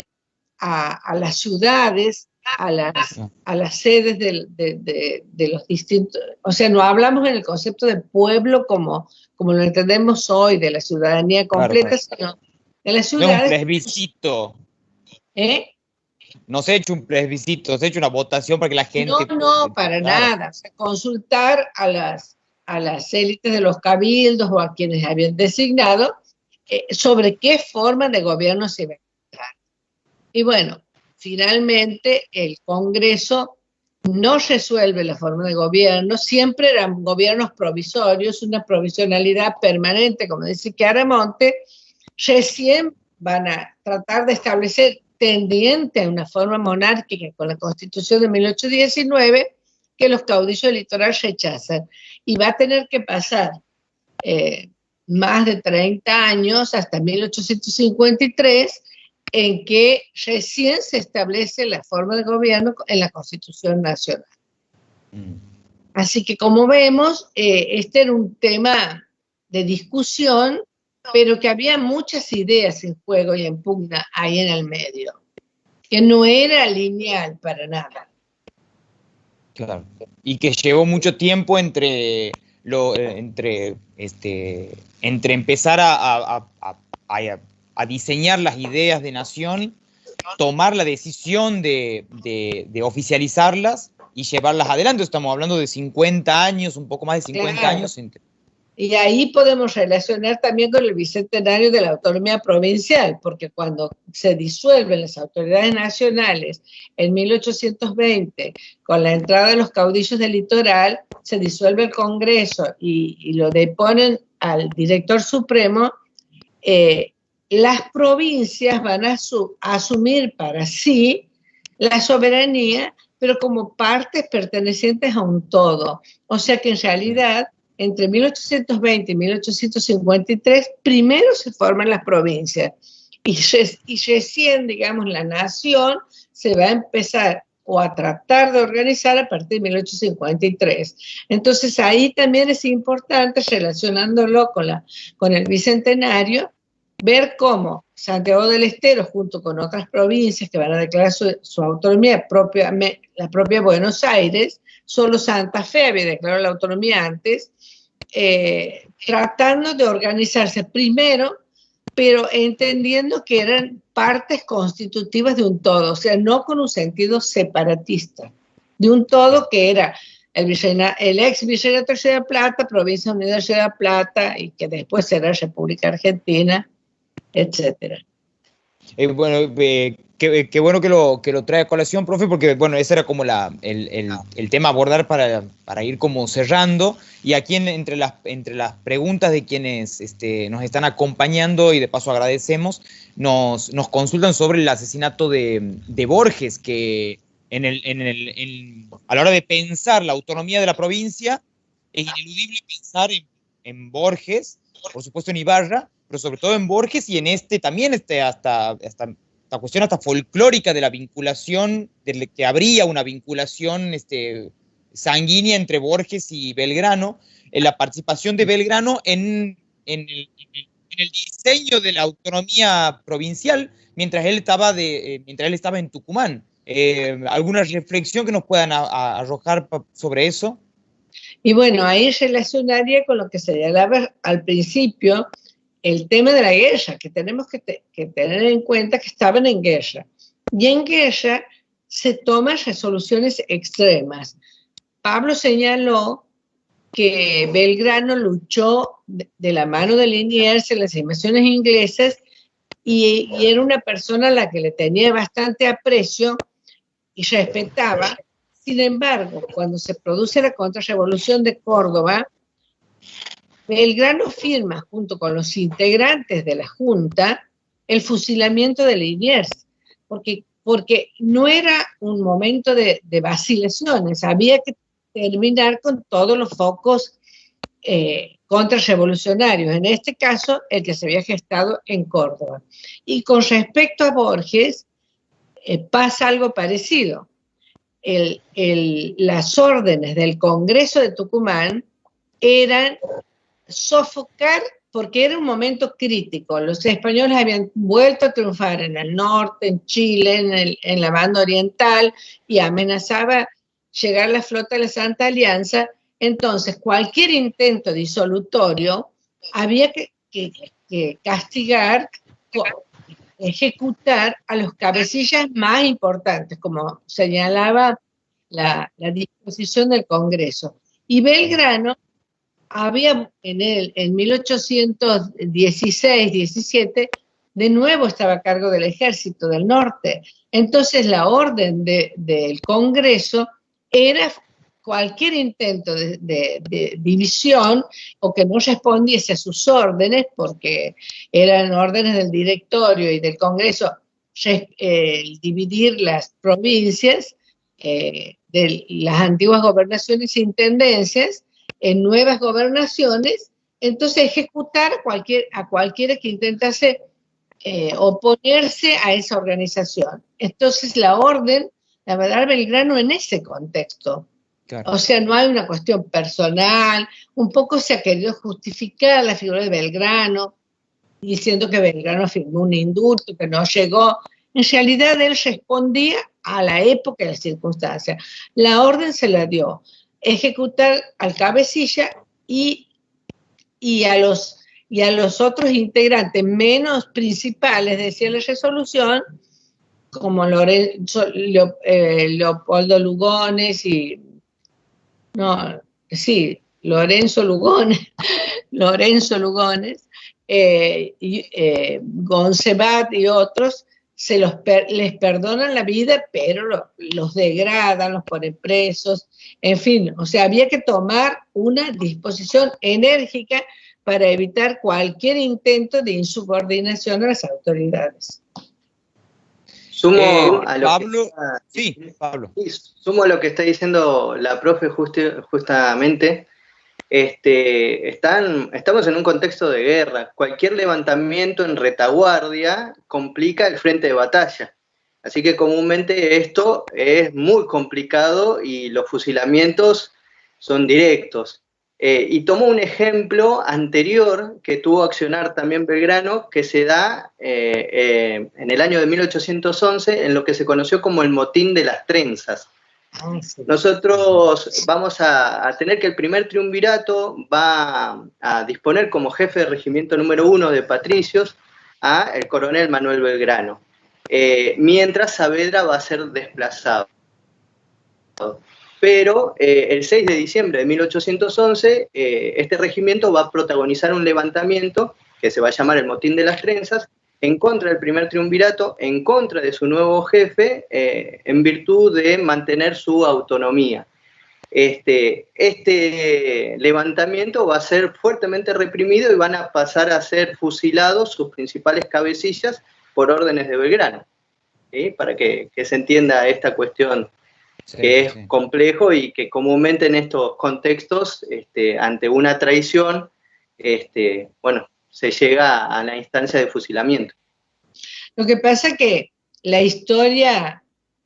a las ciudades, a las sedes de los distintos, o sea, no hablamos en el concepto de pueblo como lo entendemos hoy, de la ciudadanía completa, sino de las ciudades. No es un plebiscito. No se ha hecho un plebiscito, se ha hecho una votación para que la gente... No, para nada. O sea, consultar a las élites de los cabildos o a quienes habían designado sobre qué forma de gobierno se iba a encontrar. Y bueno, finalmente el Congreso no resuelve la forma de gobierno, siempre eran gobiernos provisorios, una provisionalidad permanente, como dice Chiaramonte. Recién van a tratar de establecer tendiente a una forma monárquica con la Constitución de 1819, que los caudillos del litoral rechazan. Y va a tener que pasar más de 30 años, hasta 1853, en que recién se establece la forma de gobierno en la Constitución Nacional. Así que, como vemos, este era un tema de discusión, pero que había muchas ideas en juego y en pugna ahí en el medio, que no era lineal para nada. Claro. Y que llevó mucho tiempo entre empezar a diseñar las ideas de nación, tomar la decisión de oficializarlas y llevarlas adelante. Estamos hablando de 50 años, un poco más de 50 claro. años. Y ahí podemos relacionar también con el bicentenario de la autonomía provincial, porque cuando se disuelven las autoridades nacionales en 1820, con la entrada de los caudillos del litoral, se disuelve el Congreso y lo deponen al director supremo, las provincias van a asumir para sí la soberanía, pero como partes pertenecientes a un todo. O sea que en realidad, entre 1820 y 1853, primero se forman las provincias y recién, digamos, la nación se va a empezar o a tratar de organizar a partir de 1853. Entonces ahí también es importante, relacionándolo con el bicentenario, ver cómo Santiago del Estero, junto con otras provincias que van a declarar su autonomía, la propia Buenos Aires, solo Santa Fe había declarado la autonomía antes, tratando de organizarse primero, pero entendiendo que eran partes constitutivas de un todo, o sea, no con un sentido separatista, de un todo que era el ex Virreinato de Ciudad de Plata, Provincia Unida de Ciudad de Plata, y que después será República Argentina, etcétera. Bueno, qué bueno que lo trae a colación, profe, porque bueno, ese era como el tema a abordar para ir como cerrando. Y aquí entre las preguntas de quienes nos están acompañando, y de paso agradecemos, nos consultan sobre el asesinato de Borges, que a la hora de pensar la autonomía de la provincia, es ineludible pensar en Borges, por supuesto en Ibarra, pero sobre todo en Borges y en también hasta esta cuestión hasta folclórica de la vinculación, de que habría una vinculación sanguínea entre Borges y Belgrano, en la participación de Belgrano en el diseño de la autonomía provincial mientras él estaba en Tucumán. ¿Alguna reflexión que nos puedan arrojar sobre eso? Y bueno, ahí relacionaría con lo que señalaba al principio, el tema de la guerra, que tenemos que tener en cuenta que estaban en guerra. Y en guerra se toman resoluciones extremas. Pablo señaló que Belgrano luchó de la mano de Liniers en las invasiones inglesas y era una persona a la que le tenía bastante aprecio y respetaba. Sin embargo, cuando se produce la contrarrevolución de Córdoba, Belgrano firma, junto con los integrantes de la Junta, el fusilamiento de Liniers, porque no era un momento de vacilaciones, había que terminar con todos los focos contrarrevolucionarios, en este caso el que se había gestado en Córdoba. Y con respecto a Borges, pasa algo parecido. Las órdenes del Congreso de Tucumán eran sofocar, porque era un momento crítico. Los españoles habían vuelto a triunfar en el norte, en Chile, en la banda oriental, y amenazaba llegar la flota de la Santa Alianza. Entonces, cualquier intento disolutorio había que castigar, ejecutar a los cabecillas más importantes, como señalaba la disposición del Congreso. Y Belgrano había en 1816-17, de nuevo estaba a cargo del Ejército del Norte. Entonces la orden del Congreso era cualquier intento de división o que no respondiese a sus órdenes, porque eran órdenes del directorio y del Congreso, dividir las provincias, de las antiguas gobernaciones e intendencias en nuevas gobernaciones, entonces ejecutar a cualquiera que intentase oponerse a esa organización. Entonces la orden, la verdad, Belgrano en ese contexto. Claro. O sea, no hay una cuestión personal, un poco se ha querido justificar la figura de Belgrano, diciendo que Belgrano firmó un indulto, que no llegó. En realidad él respondía a la época y a las circunstancias. La orden se la dio ejecutar al cabecilla y a los otros integrantes menos principales, decía la resolución, como Leopoldo Lugones Lorenzo Lugones, Goncebat y otros, les perdonan la vida, pero los degradan, los ponen presos, en fin, o sea, había que tomar una disposición enérgica para evitar cualquier intento de insubordinación a las autoridades. Sumo a lo Pablo, Pablo. Sumo a lo que está diciendo la profe justamente. Estamos en un contexto de guerra. Cualquier levantamiento en retaguardia complica el frente de batalla. Así que comúnmente esto es muy complicado y los fusilamientos son directos. Y tomo un ejemplo anterior que tuvo accionar también Belgrano, que se da en el año de 1811, en lo que se conoció como el motín de las trenzas. Nosotros vamos a tener que el primer triunvirato va a disponer como jefe de regimiento número 1 de patricios a el coronel Manuel Belgrano, mientras Saavedra va a ser desplazado. Pero el 6 de diciembre de 1811, este regimiento va a protagonizar un levantamiento que se va a llamar el Motín de las Trenzas, en contra del primer triunvirato, en contra de su nuevo jefe, en virtud de mantener su autonomía. Este levantamiento va a ser fuertemente reprimido y van a pasar a ser fusilados sus principales cabecillas por órdenes de Belgrano, ¿sí? Para que se entienda esta cuestión. Que es complejo y que comúnmente en estos contextos, ante una traición, se llega a la instancia de fusilamiento. Lo que pasa es que la historia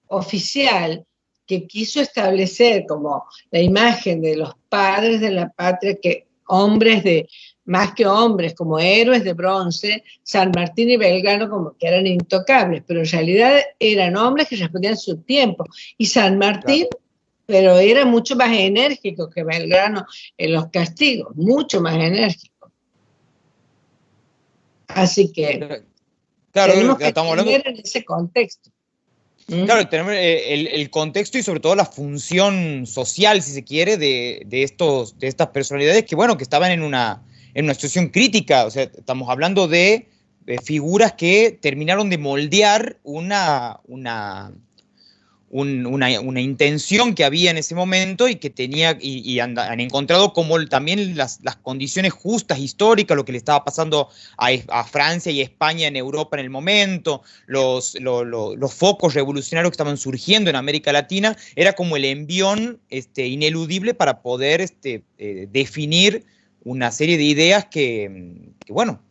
oficial que quiso establecer como la imagen de los padres de la patria, que más que hombres, como héroes de bronce, San Martín y Belgrano como que eran intocables, pero en realidad eran hombres que respondían su tiempo. Y San Martín, claro, pero era mucho más enérgico que Belgrano en los castigos, mucho más enérgico. Así que claro, tenemos que estamos hablando en ese contexto. Claro, tenemos el contexto y sobre todo la función social, si se quiere, de estas personalidades que, bueno, que estaban en una situación crítica. O sea, estamos hablando de figuras que terminaron de moldear una intención que había en ese momento y que tenía y han encontrado como también las condiciones justas históricas, lo que le estaba pasando a Francia y a España en Europa en el momento, los focos revolucionarios que estaban surgiendo en América Latina, era como el envión ineludible para poder definir una serie de ideas que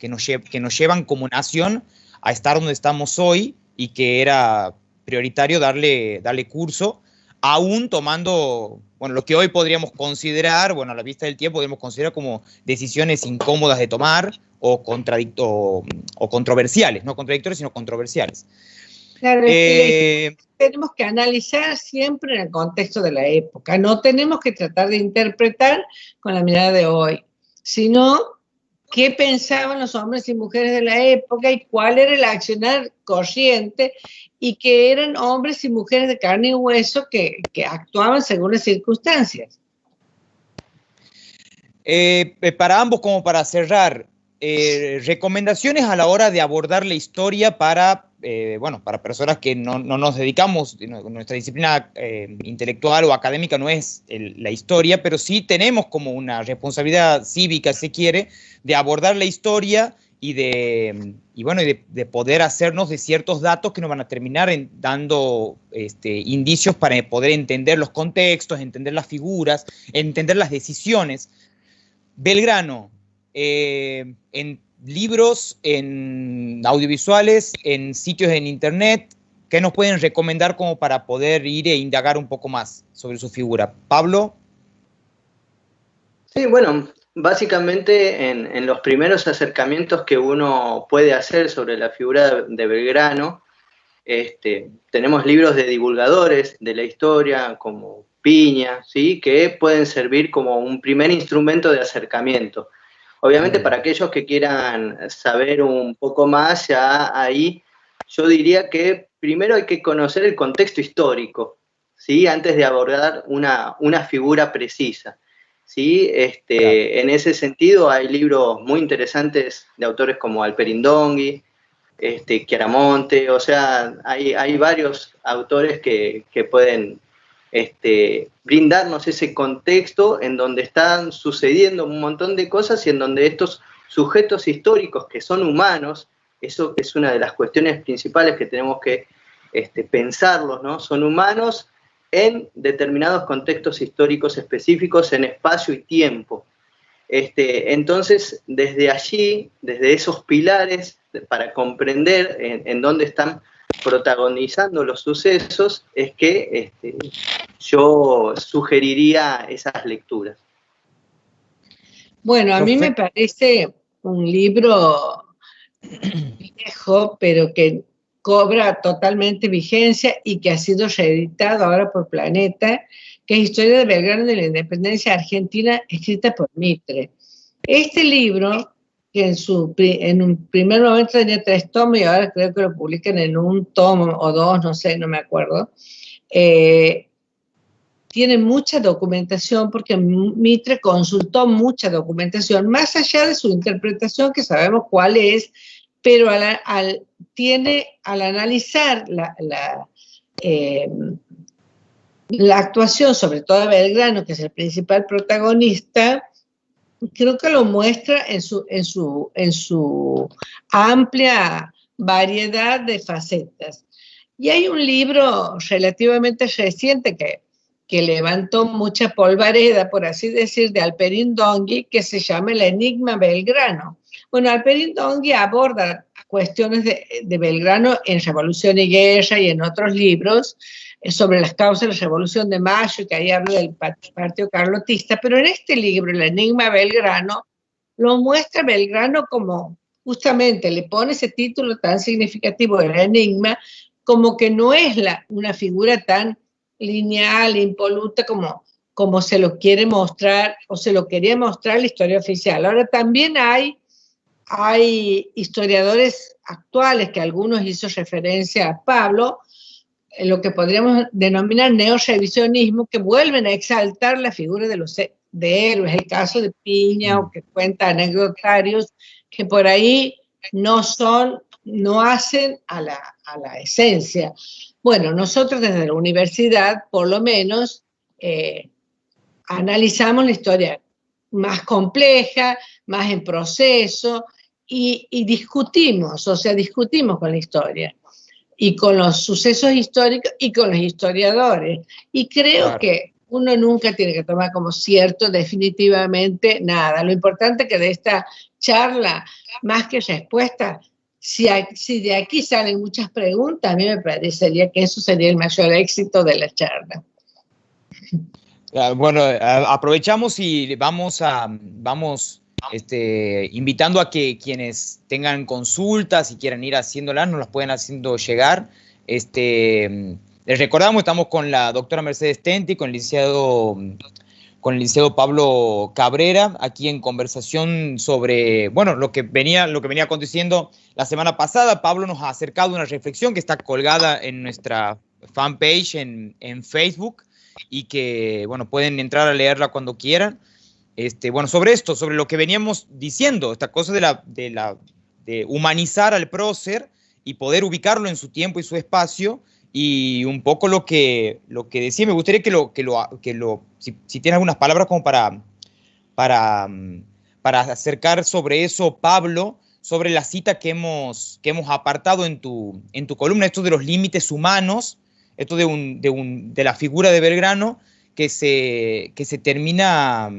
nos llevan como nación a estar donde estamos hoy y que era prioritario darle curso, aún tomando, bueno, lo que hoy podríamos considerar, bueno, a la vista del tiempo, podríamos considerar como decisiones incómodas de tomar o controversiales, no contradictorias, sino controversiales. Claro, tenemos que analizar siempre en el contexto de la época, no tenemos que tratar de interpretar con la mirada de hoy, sino qué pensaban los hombres y mujeres de la época y cuál era el accionar corriente, y que eran hombres y mujeres de carne y hueso que actuaban según las circunstancias. Para ambos, como para cerrar, recomendaciones a la hora de abordar la historia para personas que no nos dedicamos, nuestra disciplina intelectual o académica no es la historia, pero sí tenemos como una responsabilidad cívica, si se quiere, de abordar la historia de poder hacernos de ciertos datos que nos van a terminar dando indicios para poder entender los contextos, entender las figuras, entender las decisiones. Belgrano, en libros, en audiovisuales, en sitios en internet, ¿qué nos pueden recomendar como para poder ir e indagar un poco más sobre su figura? Pablo. Sí, bueno, básicamente en los primeros acercamientos que uno puede hacer sobre la figura de Belgrano, tenemos libros de divulgadores de la historia como Piña, ¿sí? Que pueden servir como un primer instrumento de acercamiento. Obviamente para aquellos que quieran saber un poco más, ya ahí yo diría que primero hay que conocer el contexto histórico, ¿sí? Antes de abordar una figura precisa. ¿Sí? En ese sentido hay libros muy interesantes de autores como Alperindongui, Chiaramonte, o sea, hay varios autores que pueden brindarnos ese contexto en donde están sucediendo un montón de cosas y en donde estos sujetos históricos que son humanos, eso es una de las cuestiones principales que tenemos que pensarlos, ¿no? Son humanos en determinados contextos históricos específicos, en espacio y tiempo. Entonces, desde allí, desde esos pilares, para comprender en dónde están protagonizando los sucesos, es que yo sugeriría esas lecturas. Bueno, a mí me parece un libro viejo, pero que cobra totalmente vigencia y que ha sido reeditado ahora por Planeta, que es Historia de Belgrano de la Independencia Argentina, escrita por Mitre. Este libro, que en un primer momento tenía 3 tomos y ahora creo que lo publican en un tomo o 2, no sé, no me acuerdo, tiene mucha documentación porque Mitre consultó mucha documentación, más allá de su interpretación, que sabemos cuál es, pero al analizar la actuación, sobre todo de Belgrano, que es el principal protagonista, creo que lo muestra en su amplia variedad de facetas. Y hay un libro relativamente reciente que levantó mucha polvareda, por así decir, de Alperindongui, que se llama El Enigma Belgrano. Bueno, Alperindongui aborda cuestiones de Belgrano en Revolución y Guerra y en otros libros sobre las causas de la Revolución de Mayo, que ahí habla del Partido Carlotista, pero en este libro, El Enigma Belgrano, lo muestra Belgrano como, justamente, le pone ese título tan significativo del enigma, como que no es una figura tan lineal, impoluta como se lo quiere mostrar o se lo quería mostrar la historia oficial. Ahora también hay historiadores actuales, que algunos hizo referencia a Pablo, lo que podríamos denominar neorrevisionismo, que vuelven a exaltar la figura de héroes, el caso de Piña, o que cuenta anecdotarios que por ahí no hacen a la esencia. Bueno, nosotros desde la universidad, por lo menos, analizamos la historia más compleja, más en proceso, y discutimos con la historia, y con los sucesos históricos, y con los historiadores. Y creo que uno nunca tiene que tomar como cierto definitivamente nada. Lo importante es que de esta charla, más que respuesta, si de aquí salen muchas preguntas, a mí me parecería que eso sería el mayor éxito de la charla. Bueno, aprovechamos y vamos invitando a que quienes tengan consultas y quieran ir haciéndolas, nos las pueden haciendo llegar. Les recordamos, estamos con la doctora Mercedes Tenti, con el licenciado Pablo Cabrera, aquí en conversación sobre, bueno, lo que venía aconteciendo la semana pasada. Pablo nos ha acercado una reflexión que está colgada en nuestra fanpage en Facebook, y que, bueno, pueden entrar a leerla cuando quieran. Bueno, sobre lo que veníamos diciendo, esta cosa de humanizar al prócer y poder ubicarlo en su tiempo y su espacio, y un poco lo que decía. Me gustaría si tiene algunas palabras como para acercar sobre eso, Pablo, sobre la cita que hemos apartado en tu columna, esto de los límites humanos, esto de la figura de Belgrano, que se termina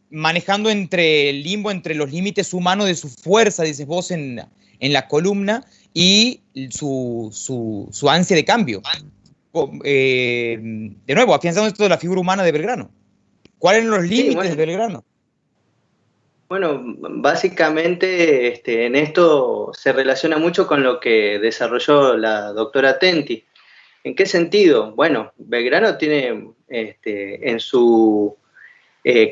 manejando entre el limbo, entre los límites humanos de su fuerza, dices vos en la columna, y su ansia de cambio. De nuevo, afianzando esto de la figura humana de Belgrano. ¿Cuáles eran los límites de Belgrano? Bueno, básicamente en esto se relaciona mucho con lo que desarrolló la doctora Tenti. ¿En qué sentido? Bueno, Belgrano tiene en su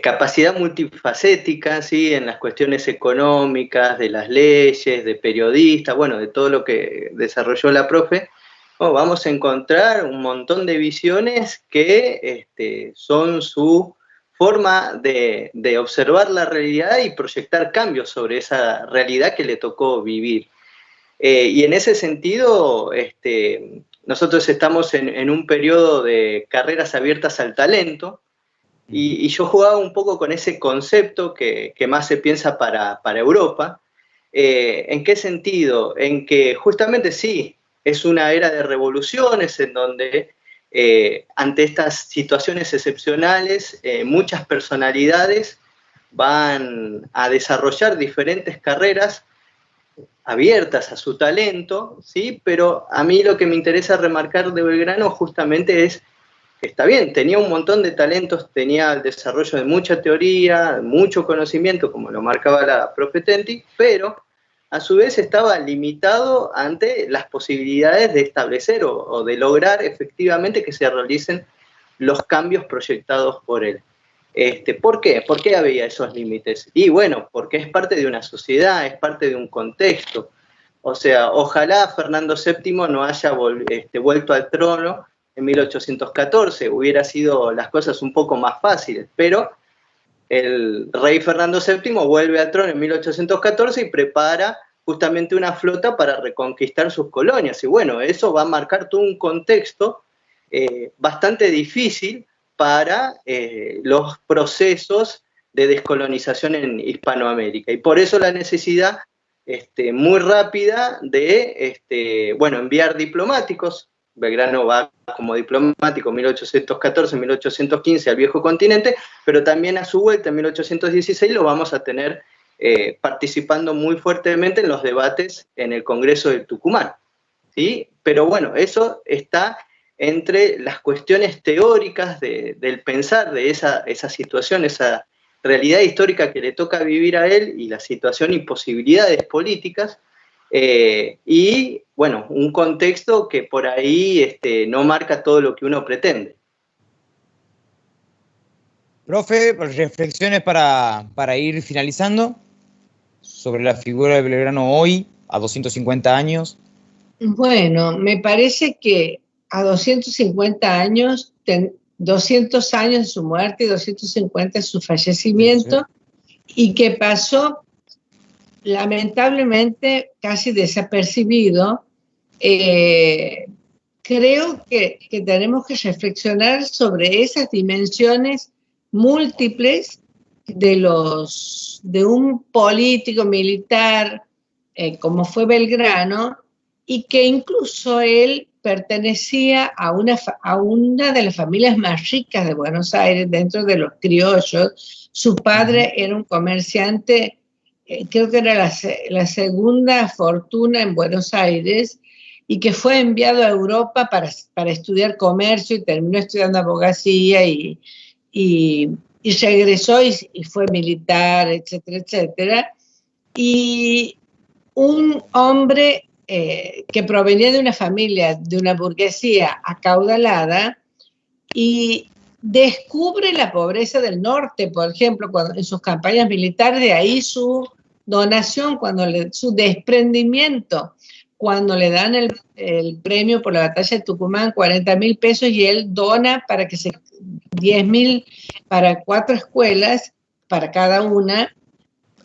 capacidad multifacética, ¿sí? En las cuestiones económicas, de las leyes, de periodista, bueno, de todo lo que desarrolló la profe, vamos a encontrar un montón de visiones que son su forma de observar la realidad y proyectar cambios sobre esa realidad que le tocó vivir. Y en ese sentido, nosotros estamos en un periodo de carreras abiertas al talento, y yo jugaba un poco con ese concepto que más se piensa para Europa. ¿En qué sentido? En que justamente sí, es una era de revoluciones en donde ante estas situaciones excepcionales muchas personalidades van a desarrollar diferentes carreras abiertas a su talento, ¿sí? Pero a mí lo que me interesa remarcar de Belgrano justamente es que está bien, tenía un montón de talentos, tenía el desarrollo de mucha teoría, mucho conocimiento, como lo marcaba la profe Tenti, pero a su vez estaba limitado ante las posibilidades de establecer o de lograr efectivamente que se realicen los cambios proyectados por él. ¿Por qué? ¿Por qué había esos límites? Y bueno, porque es parte de una sociedad, es parte de un contexto. O sea, ojalá Fernando VII no haya vuelto al trono en 1814, hubiera sido las cosas un poco más fáciles, pero el rey Fernando VII vuelve al trono en 1814 y prepara justamente una flota para reconquistar sus colonias. Y bueno, eso va a marcar todo un contexto bastante difícil para los procesos de descolonización en Hispanoamérica. Y por eso la necesidad muy rápida de enviar diplomáticos. Belgrano va como diplomático en 1814, 1815 al viejo continente, pero también a su vuelta en 1816 lo vamos a tener participando muy fuertemente en los debates en el Congreso de Tucumán, ¿sí? Pero bueno, eso está entre las cuestiones teóricas del pensar de esa situación, esa realidad histórica que le toca vivir a él y la situación y posibilidades políticas, y bueno, un contexto que por ahí no marca todo lo que uno pretende. Profe, reflexiones para ir finalizando sobre la figura de Belgrano hoy, a 250 años. Bueno, me parece que a 250 años, 200 años de su muerte y 250 de su fallecimiento, y que pasó lamentablemente casi desapercibido. Creo que tenemos que reflexionar sobre esas dimensiones múltiples de un político militar como fue Belgrano, y que incluso él pertenecía a una de las familias más ricas de Buenos Aires, dentro de los criollos. Su padre era un comerciante, creo que era la segunda fortuna en Buenos Aires, y que fue enviado a Europa para estudiar comercio, y terminó estudiando abogacía, y regresó y fue militar, etcétera, etcétera. Y un hombre que provenía de una familia, de una burguesía acaudalada, y descubre la pobreza del norte, por ejemplo, en sus campañas militares. De ahí su donación, su desprendimiento, cuando le dan el premio por la batalla de Tucumán, 40.000 pesos, y él dona para que 10.000 para 4 escuelas, para cada una,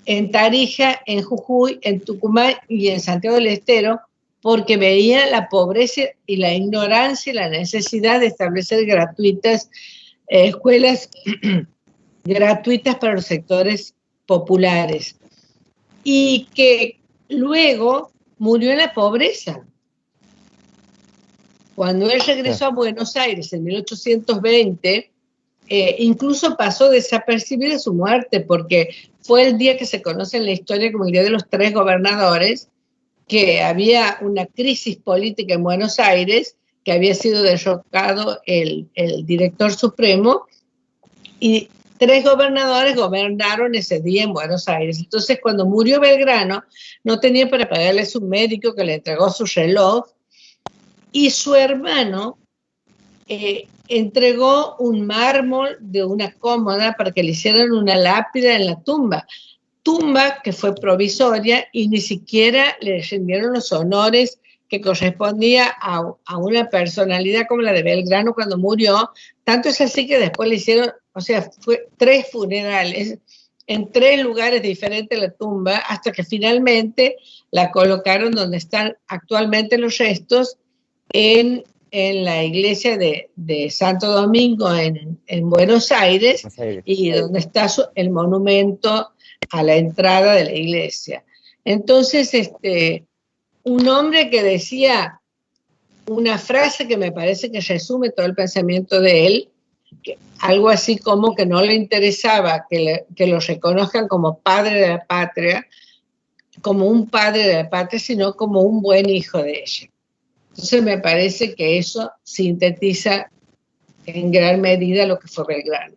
en Tarija, en Jujuy, en Tucumán y en Santiago del Estero, porque veía la pobreza y la ignorancia y la necesidad de establecer escuelas gratuitas para los sectores populares, y que luego murió en la pobreza. Cuando él regresó a Buenos Aires en 1820, incluso pasó desapercibida su muerte, porque fue el día que se conoce en la historia como el Día de los Tres Gobernadores, que había una crisis política en Buenos Aires, que había sido derrocado el director supremo, y 3 gobernadores gobernaron ese día en Buenos Aires. Entonces, cuando murió Belgrano, no tenía para pagarle a su médico, que le entregó su reloj, y su hermano entregó un mármol de una cómoda para que le hicieran una lápida en la tumba que fue provisoria, y ni siquiera le rindieron los honores que correspondía a una personalidad como la de Belgrano cuando murió. Tanto es así que después le hicieron, o sea, fue 3 funerales en 3 lugares diferentes la tumba, hasta que finalmente la colocaron donde están actualmente los restos, en la iglesia de Santo Domingo en Buenos Aires, y donde está el monumento a la entrada de la iglesia. Entonces, un hombre que decía una frase que me parece que resume todo el pensamiento de él, algo así como que no le interesaba que lo reconozcan como padre de la patria, como un padre de la patria, sino como un buen hijo de ella. Entonces me parece que eso sintetiza en gran medida lo que fue Belgrano.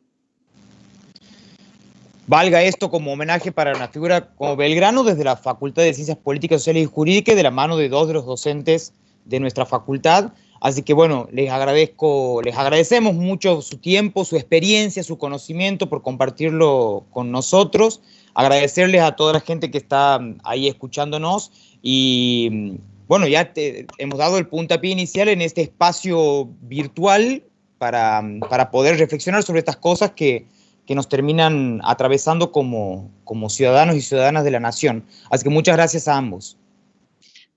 Valga esto como homenaje para una figura como Belgrano desde la Facultad de Ciencias Políticas, Sociales y Jurídicas, de la mano de 2 de los docentes de nuestra facultad. Así que bueno, les agradecemos mucho su tiempo, su experiencia, su conocimiento, por compartirlo con nosotros. Agradecerles a toda la gente que está ahí escuchándonos, y bueno, ya hemos dado el puntapié inicial en este espacio virtual para poder reflexionar sobre estas cosas que nos terminan atravesando como ciudadanos y ciudadanas de la nación. Así que muchas gracias a ambos.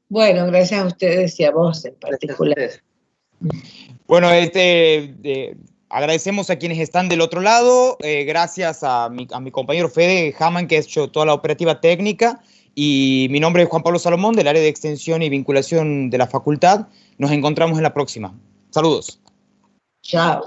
Bueno, gracias a ustedes y a vos en particular. Bueno, agradecemos a quienes están del otro lado, gracias a mi compañero Fede Hamann, que ha hecho toda la operativa técnica, y mi nombre es Juan Pablo Salomón, del área de extensión y vinculación de la facultad. Nos encontramos en la próxima. Saludos. Chao.